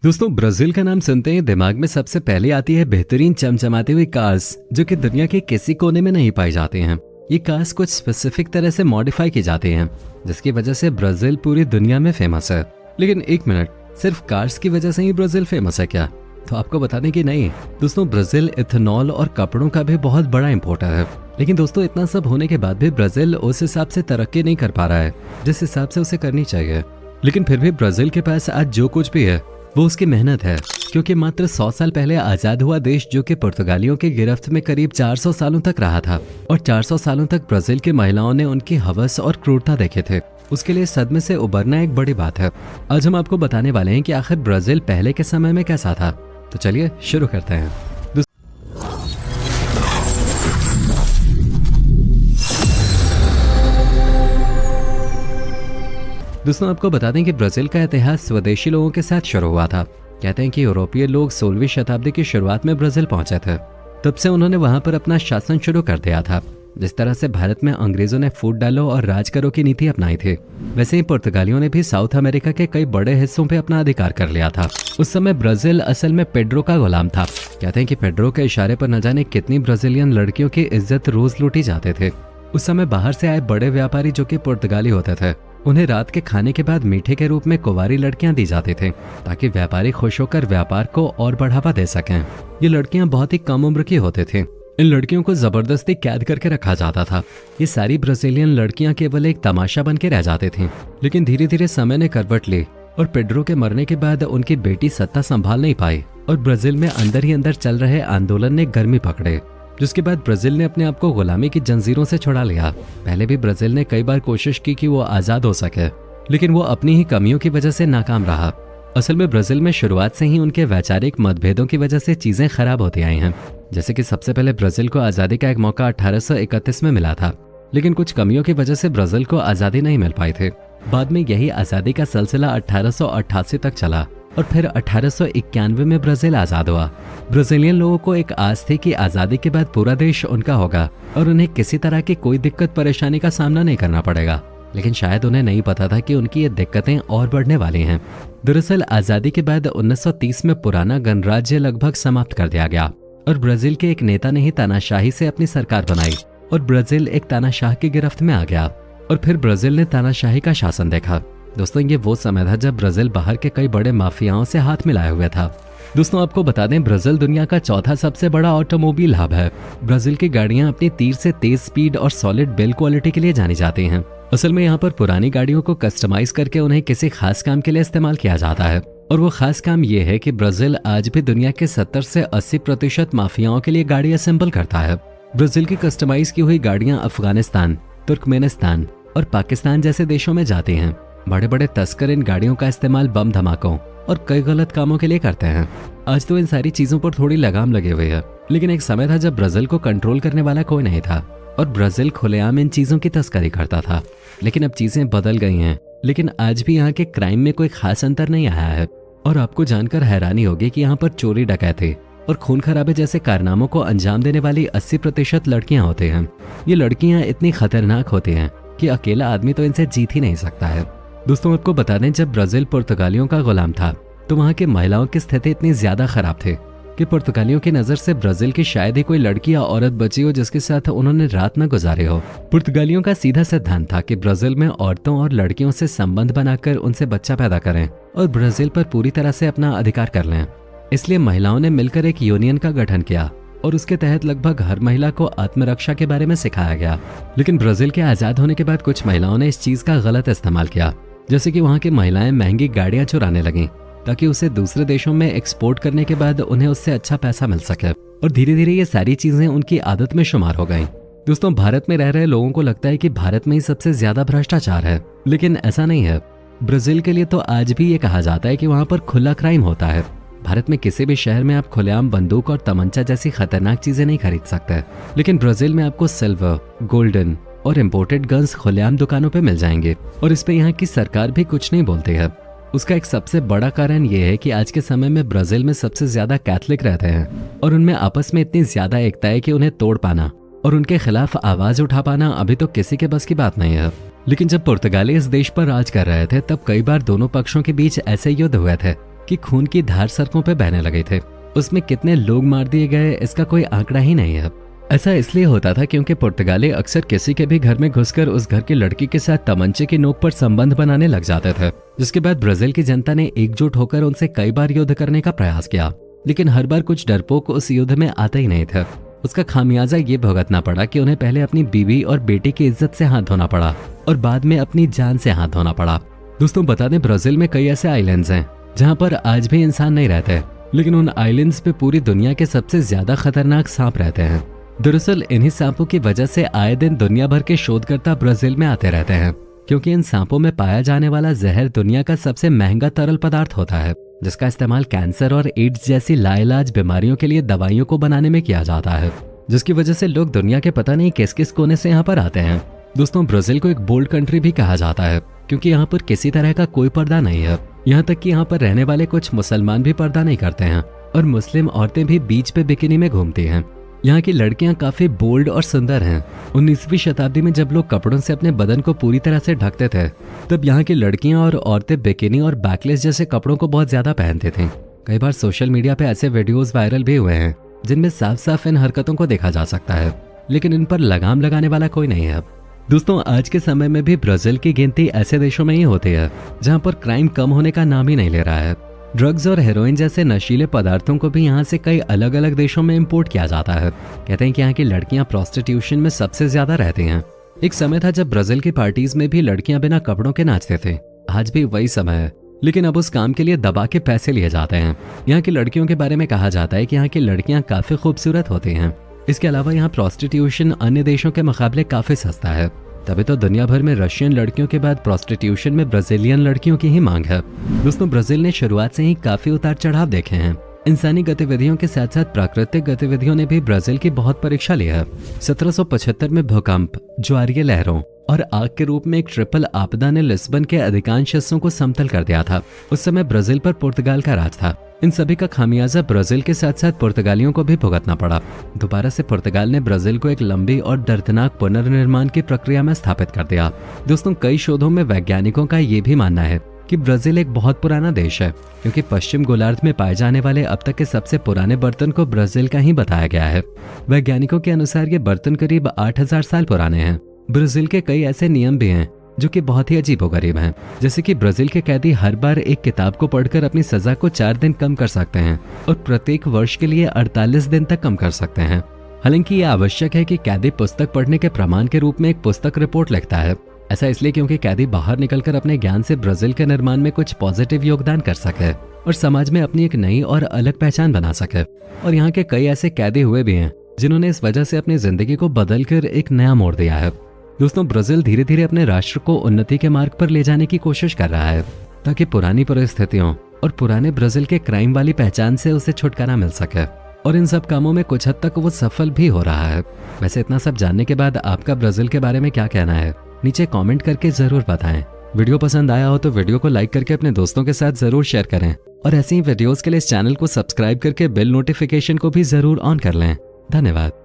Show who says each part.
Speaker 1: दोस्तों, ब्राजील का नाम सुनते ही दिमाग में सबसे पहले आती है बेहतरीन चमचमाती हुई कार्स जो कि दुनिया के किसी कोने में नहीं पाई जाती हैं। ये कार्स कुछ स्पेसिफिक तरह से मॉडिफाई की जाती हैं जिसकी वजह से ब्राजील पूरी दुनिया में फेमस है। लेकिन एक मिनट, सिर्फ कार्स की वजह से ही ब्राजील फेमस है क्या? तो आपको बता दें कि नहीं दोस्तों, ब्राजील इथेनॉल और कपड़ों का भी बहुत बड़ा इंपोर्टर है। लेकिन दोस्तों, इतना सब होने के बाद भी ब्राजील उस हिसाब से तरक्की नहीं कर पा रहा है जिस हिसाब से उसे करनी चाहिए। लेकिन फिर भी ब्राजील के पास आज जो कुछ भी है वो उसकी मेहनत है, क्योंकि मात्र 100 साल पहले आजाद हुआ देश जो कि पुर्तगालियों की गिरफ्त में करीब 400 सालों तक रहा था और 400 सालों तक ब्राजील की महिलाओं ने उनकी हवस और क्रूरता देखे थे, उसके लिए सदमे से उबरना एक बड़ी बात है। आज हम आपको बताने वाले हैं कि आखिर ब्राजील पहले के समय में कैसा था। तो चलिए शुरू करते हैं। दोस्तों, आपको बता दें कि ब्राजील का इतिहास स्वदेशी लोगों के साथ शुरू हुआ था। कहते हैं कि यूरोपीय लोग 16वीं शताब्दी की शुरुआत में ब्राजील पहुंचे थे। तब से उन्होंने वहां पर अपना शासन शुरू कर दिया था। जिस तरह से भारत में अंग्रेजों ने फूट डालो और राज करो की नीति अपनाई थी, वैसे ही पुर्तगालियों ने भी साउथ अमेरिका के कई बड़े हिस्सों पे अपना अधिकार कर लिया था। उस समय ब्राजील असल में पेड्रो का गुलाम था। कहते हैं कि पेड्रो के इशारे पर न जाने कितनी ब्राजीलियन लड़कियों की इज्जत रोज लूटी जाते थे। उस समय बाहर से आए बड़े व्यापारी जो कि पुर्तगाली होते थे, उन्हें रात के खाने के बाद मीठे के रूप में कुंवारी लड़कियां दी जाती थी ताकि व्यापारी खुश होकर व्यापार को और बढ़ावा दे सकें। ये लड़कियां बहुत ही कम उम्र की होती थीं। इन लड़कियों को जबरदस्ती कैद करके रखा जाता था। ये सारी ब्राजीलियन लड़कियां केवल एक तमाशा बन के रह जाती थीं। लेकिन धीरे धीरे समय ने करवट ली और पेड्रो के मरने के बाद उनकी बेटी सत्ता संभाल नहीं पाई और ब्राजील में अंदर ही अंदर चल रहे आंदोलन ने गर्मी पकड़े, जिसके बाद ब्राजील ने अपने आप को गुलामी की जंजीरों से छुड़ा लिया। पहले भी ब्राजील ने कई बार कोशिश की कि वो आजाद हो सके, लेकिन वो अपनी ही कमियों की वजह से नाकाम रहा। असल में ब्राजील में शुरुआत से ही उनके वैचारिक मतभेदों की वजह से चीजें खराब होती आई हैं। जैसे कि सबसे पहले ब्राजील को आजादी का एक मौका 1831 में मिला था, लेकिन कुछ कमियों की वजह से ब्राजील को आजादी नहीं मिल पाई थी। बाद में यही आजादी का सिलसिला 1888 तक चला और फिर 1891 में ब्राजील आजाद हुआ। ब्राजीलियन लोगों को एक आस थी कि आजादी के बाद पूरा देश उनका होगा और उन्हें किसी तरह की कोई दिक्कत परेशानी का सामना नहीं करना पड़ेगा। लेकिन शायद उन्हें नहीं पता था कि उनकी ये दिक्कतें और बढ़ने वाली हैं। दरअसल आजादी के बाद 1930 में पुराना गणराज्य लगभग समाप्त कर दिया गया और ब्राजील के एक नेता ने ही तानाशाही से अपनी सरकार बनाई और ब्राजील एक तानाशाह की गिरफ्त में आ गया और फिर ब्राजील ने तानाशाही का शासन देखा। दोस्तों, ये वो समय था जब ब्राजील बाहर के कई बड़े माफियाओं से हाथ मिलाए हुए था। दोस्तों, आपको बता दें, ब्राजील दुनिया का चौथा सबसे बड़ा ऑटोमोबाइल हब है। ब्राजील की गाड़ियां अपनी तीर से तेज स्पीड और सॉलिड बिल्ड क्वालिटी के लिए जानी जाती हैं। असल में यहाँ पर पुरानी गाड़ियों को कस्टमाइज करके उन्हें किसी खास काम के लिए इस्तेमाल किया जाता है और वो खास काम ये है कि ब्राजील आज भी दुनिया के 70 से 80% माफियाओं के लिए गाड़ी असेंबल करता है। ब्राजील की कस्टमाइज की हुई गाड़ियां अफगानिस्तान, तुर्कमेनिस्तान और पाकिस्तान जैसे देशों में जाती हैं। बड़े बड़े तस्कर इन गाड़ियों का इस्तेमाल बम धमाकों और कई गलत कामों के लिए करते हैं। आज तो इन सारी चीजों पर थोड़ी लगाम लगे हुए है, लेकिन एक समय था जब ब्राजील को कंट्रोल करने वाला कोई नहीं था और ब्राजील खुलेआम इन चीजों की तस्करी करता था। लेकिन अब चीजें बदल गई हैं, लेकिन आज भी यहाँ के क्राइम में कोई खास अंतर नहीं आया है। और आपको जानकर हैरानी होगी कि यहाँ पर चोरी, डकैती और खून खराबे जैसे कारनामों को अंजाम देने वाली 80% लड़कियां होती हैं। ये लड़कियां इतनी खतरनाक होती हैं कि अकेला आदमी तो इनसे जीत ही नहीं सकता है। दोस्तों, आपको बता दें, जब ब्राजील पुर्तगालियों का गुलाम था तो वहाँ की महिलाओं की स्थिति इतनी ज्यादा खराब थी कि पुर्तगालियों की नजर से ब्राजील की शायद ही कोई लड़की या औरत बची हो जिसके साथ उन्होंने रात न गुजारी हो। पुर्तगालियों का सीधा सिद्धांत था कि ब्राजील में औरतों और लड़कियों से संबंध बनाकर उनसे बच्चा पैदा करें और ब्राजील पर पूरी तरह से अपना अधिकार कर लें। इसलिए महिलाओं ने मिलकर एक यूनियन का गठन किया और उसके तहत लगभग हर महिला को आत्मरक्षा के बारे में सिखाया गया। लेकिन ब्राजील के आजाद होने के बाद कुछ महिलाओं ने इस चीज का गलत इस्तेमाल किया, जैसे कि वहाँ की महिलाएं महंगी गाड़ियां चुराने लगीं ताकि उसे दूसरे देशों में एक्सपोर्ट करने के बाद उन्हें उससे अच्छा पैसा मिल सके और धीरे धीरे ये सारी चीजें उनकी आदत में शुमार हो गईं। दोस्तों, भारत में रह रहे लोगों को लगता है कि भारत में ही सबसे ज्यादा भ्रष्टाचार है, लेकिन ऐसा नहीं है। ब्राजील के लिए तो आज भी ये कहा जाता है कि वहाँ पर खुला क्राइम होता है। भारत में किसी भी शहर में आप खुलेआम बंदूक और तमंचा जैसी खतरनाक चीजें नहीं खरीद सकते, लेकिन ब्राजील में आपको सिल्वर, गोल्डन और इम्पोर्टेड गन्स खुलेआम दुकानों पे मिल जाएंगे और इस पे यहाँ की सरकार भी कुछ नहीं बोलती है। उसका एक सबसे बड़ा कारण ये है कि आज के समय में ब्राजील में सबसे ज्यादा कैथलिक रहते हैं और उनमें आपस में इतनी ज्यादा एकता है कि उन्हें तोड़ पाना और उनके खिलाफ आवाज उठा पाना अभी तो किसी के बस की बात नहीं है। लेकिन जब पुर्तगाली इस देश पर राज कर रहे थे तब कई बार दोनों पक्षों के बीच ऐसे युद्ध हुए थे कि खून की धार सड़कों पे बहने लगे थे। उसमें कितने लोग मार दिए गए इसका कोई आंकड़ा ही नहीं है। ऐसा इसलिए होता था क्योंकि पुर्तगाली अक्सर किसी के भी घर में घुसकर उस घर की लड़की के साथ तमंचे की नोक पर संबंध बनाने लग जाते थे, जिसके बाद ब्राजील की जनता ने एकजुट होकर उनसे कई बार युद्ध करने का प्रयास किया, लेकिन हर बार कुछ डरपोक उस युद्ध में आते ही नहीं थे। उसका खामियाजा ये भुगतना पड़ा कि उन्हें पहले अपनी बीवी और बेटी की इज्जत से हाथ धोना पड़ा और बाद में अपनी जान से हाथ धोना पड़ा। दोस्तों बता दें, ब्राजील में कई ऐसे आइलैंड्स हैं जहां पर आज भी इंसान नहीं रहते, लेकिन उन आइलैंड्स पे पूरी दुनिया के सबसे ज्यादा खतरनाक सांप रहते हैं। दरअसल इन्हीं सांपों की वजह से आए दिन दुनिया भर के शोधकर्ता ब्राजील में आते रहते हैं, क्योंकि इन सांपों में पाया जाने वाला जहर दुनिया का सबसे महंगा तरल पदार्थ होता है, जिसका इस्तेमाल कैंसर और एड्स जैसी लाइलाज बीमारियों के लिए दवाइयों को बनाने में किया जाता है, जिसकी वजह से लोग दुनिया के पता नहीं किस किस कोने से यहाँ पर आते हैं। दोस्तों ब्राजील को एक बोल्ड कंट्री भी कहा जाता है, क्योंकि यहाँ पर किसी तरह का कोई पर्दा नहीं है। यहाँ तक कि यहाँ पर रहने वाले कुछ मुसलमान भी पर्दा नहीं करते हैं और मुस्लिम औरतें भी बीच पे बिकिनी में घूमती हैं। यहाँ की लड़कियां काफी बोल्ड और सुंदर हैं। 19वीं शताब्दी में जब लोग कपड़ों से अपने बदन को पूरी तरह से ढकते थे, तब यहाँ की लड़कियां और औरतें बिकिनी और बैकलेस जैसे कपड़ों को बहुत ज्यादा पहनते थे। कई बार सोशल मीडिया पे ऐसे वीडियोस वायरल भी हुए हैं जिनमें साफ साफ इन हरकतों को देखा जा सकता है, लेकिन इन पर लगाम लगाने वाला कोई नहीं है। दोस्तों आज के समय में भी ब्राजील की गिनती ऐसे देशों में ही होती है जहाँ पर क्राइम कम होने का नाम ही नहीं ले रहा है। ड्रग्स और हेरोइन जैसे नशीले पदार्थों को भी यहाँ से कई अलग अलग देशों में इंपोर्ट किया जाता है। कहते हैं कि यहाँ की लड़कियां प्रोस्टिट्यूशन में सबसे ज्यादा रहती हैं। एक समय था जब ब्राजील की पार्टीज में भी लड़कियां बिना कपड़ों के नाचते थे। आज भी वही समय है, लेकिन अब उस काम के लिए दबा के पैसे लिए जाते हैं। यहाँ की लड़कियों के बारे में कहा जाता है कि यहाँ की लड़कियां काफी खूबसूरत होती हैं। इसके अलावा यहाँ प्रोस्टिट्यूशन अन्य देशों के मुकाबले काफी सस्ता है, तभी तो दुनिया भर में रशियन लड़कियों के बाद प्रोस्टिट्यूशन में ब्राजीलियन लड़कियों की ही मांग है। दोस्तों ब्राजील ने शुरुआत से ही काफी उतार चढ़ाव देखे हैं। इंसानी गतिविधियों के साथ साथ प्राकृतिक गतिविधियों ने भी ब्राजील की बहुत परीक्षा ली है। 1775 में भूकंप, ज्वारीय लहरों और आग के रूप में एक ट्रिपल आपदा ने लिस्बन के अधिकांश हिस्सों को समतल कर दिया था। उस समय ब्राजील पर पुर्तगाल का राज था। इन सभी का खामियाजा ब्राजील के साथ साथ पुर्तगालियों को भी भुगतना पड़ा। दोबारा से पुर्तगाल ने ब्राजील को एक लंबी और दर्दनाक पुनर्निर्माण की प्रक्रिया में स्थापित कर दिया। दोस्तों कई शोधों में वैज्ञानिकों का ये भी मानना है कि ब्राजील एक बहुत पुराना देश है, क्योंकि पश्चिम गोलार्ध में पाए जाने वाले अब तक के सबसे पुराने बर्तन को ब्राजील का ही बताया गया है। वैज्ञानिकों के अनुसार ये बर्तन करीब 8000 साल पुराने हैं। ब्राजील के कई ऐसे नियम भी हैं जो कि बहुत ही अजीबोगरीब हैं, जैसे कि ब्राजील के कैदी हर बार एक किताब को पढ़कर अपनी सजा को 4 दिन कम कर सकते हैं और प्रत्येक वर्ष के लिए 48 दिन तक कम कर सकते हैं। हालांकि यह आवश्यक है कि कैदी पुस्तक पढ़ने के प्रमाण के रूप में एक पुस्तक रिपोर्ट लिखता है। ऐसा इसलिए क्योंकि कैदी बाहर निकलकर अपने ज्ञान से ब्राजील के निर्माण में कुछ पॉजिटिव योगदान कर सके और समाज में अपनी एक नई और अलग पहचान बना सके। और यहाँ के कई ऐसे कैदी हुए भी हैं जिन्होंने इस वजह से अपनी जिंदगी को बदलकर एक नया मोड़ दिया है। दोस्तों ब्राजील धीरे धीरे अपने राष्ट्र को उन्नति के मार्ग पर ले जाने की कोशिश कर रहा है, ताकि पुरानी परिस्थितियों और पुराने ब्राजील के क्राइम वाली पहचान से उसे छुटकारा मिल सके। और इन सब कामों में कुछ हद तक वो सफल भी हो रहा है। वैसे इतना सब जानने के बाद आपका ब्राजील के बारे में क्या कहना है, नीचे कमेंट करके जरूर बताएं। वीडियो पसंद आया हो तो वीडियो को लाइक करके अपने दोस्तों के साथ जरूर शेयर करें और ऐसी ही वीडियोस के लिए इस चैनल को सब्सक्राइब करके बेल नोटिफिकेशन को भी जरूर ऑन कर लें। धन्यवाद।